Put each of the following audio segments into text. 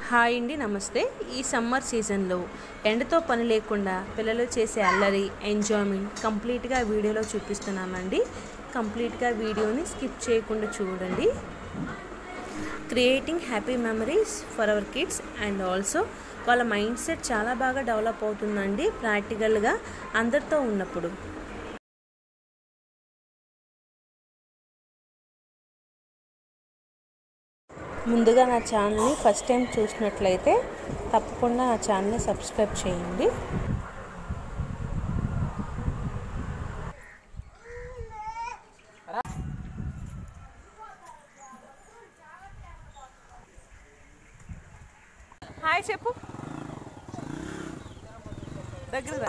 Hi అండి, నమస్తే. ఈ సమ్మర్ సీజన్లో ఎండతో పని లేకుండా పిల్లలు చేసే అల్లరి, ఎంజాయ్మెంట్ కంప్లీట్గా వీడియోలో చూపిస్తున్నానండి. కంప్లీట్గా వీడియోని స్కిప్ చేయకుండా చూడండి. Creating happy memories for our kids and also వాళ్ళ మైండ్ సెట్ చాలా బాగా డెవలప్ అవుతుందండి ప్రాక్టికల్గా అందరితో ఉన్నప్పుడు. ముందుగా నా ఛానల్ని ఫస్ట్ టైం చూసినట్లయితే తప్పకుండా నా ఛానల్ని సబ్స్క్రైబ్ చేయండి. హాయ్ చెప్పు. దగ్గర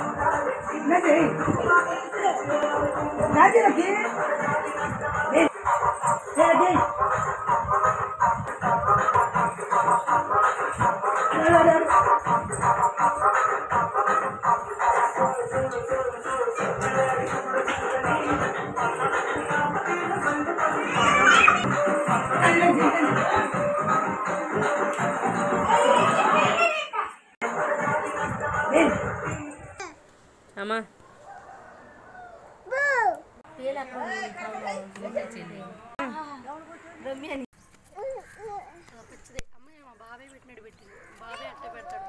అమ్మా బాబాయ్ పెట్టినాడు పెట్టింది బాబాయ్ అట్ట పెడతాడు.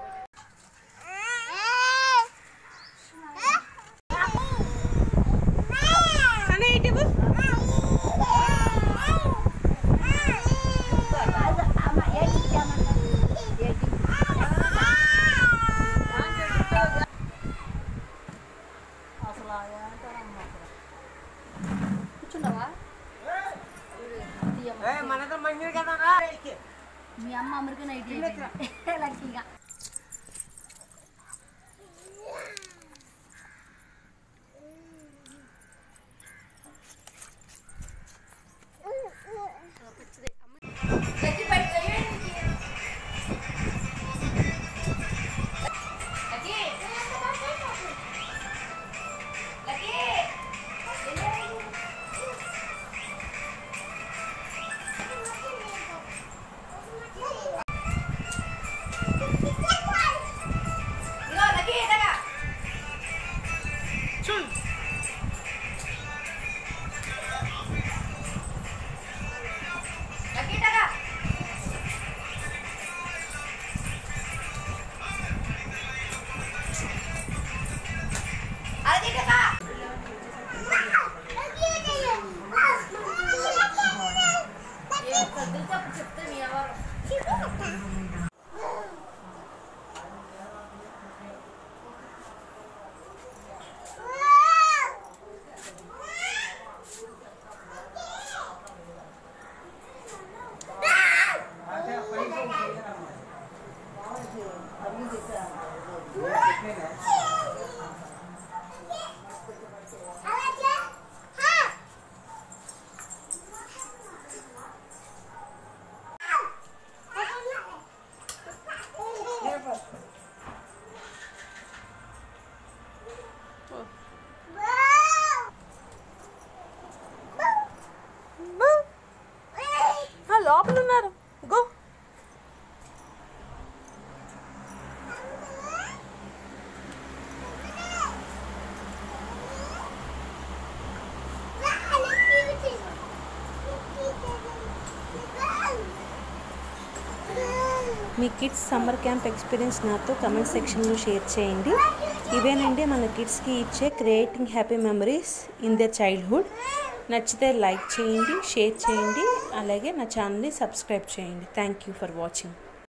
మీ అమ్మ అమెరికన్ ఐటీ లక్కీగా చెప్తే మీ ఎవరు లోపల ఉన్నారు. గో. మీ కిడ్స్ సమ్మర్ క్యాంప్ ఎక్స్పీరియన్స్ నాతో కమెంట్ సెక్షన్లో షేర్ చేయండి. ఇవేనండి మన కిడ్స్కి ఇచ్చే creating happy memories in their childhood. నచ్చితే లైక్ చేయండి, షేర్ చేయండి, అలాగే నా ఛానల్ని సబ్స్క్రైబ్ చేయండి. Thank you for watching.